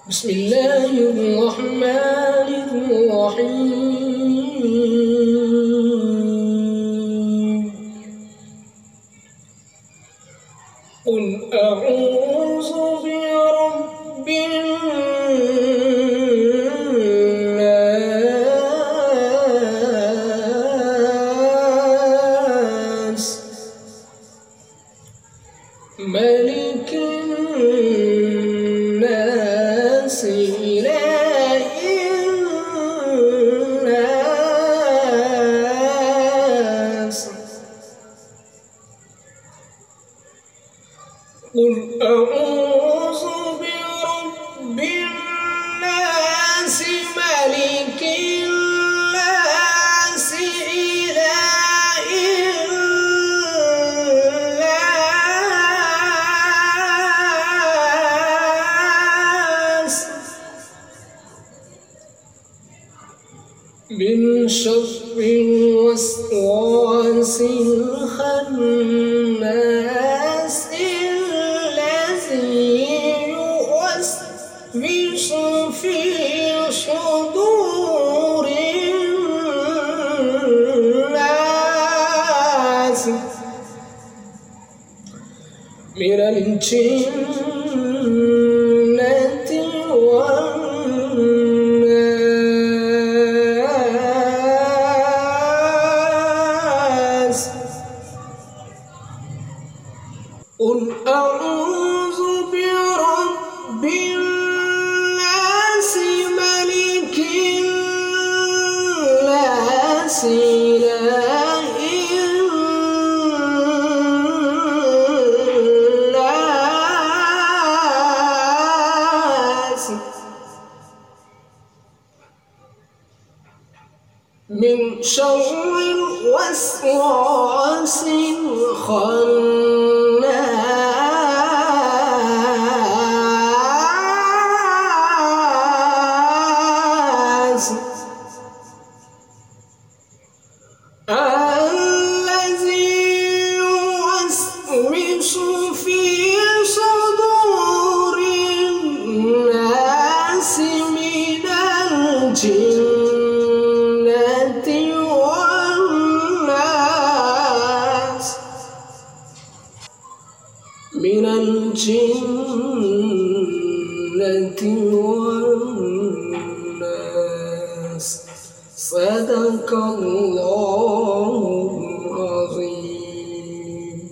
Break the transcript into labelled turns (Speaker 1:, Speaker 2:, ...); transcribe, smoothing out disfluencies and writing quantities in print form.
Speaker 1: بسم الله الرحمن الرحيم قل أعوذ برب الناس ملك الناس إله الناس قل أعوذ برب الناس ملك الناس إله الناس من شر الوسواس الخناس الذي يوسوس في صدور الناس من الجنة والناس قل أعوذ برب الناس ملك الناس إله الناس من شر الوسواس الخناس الذي يوسوس في صدور الناس من الجنة والناس من الجنة والناس صدق الله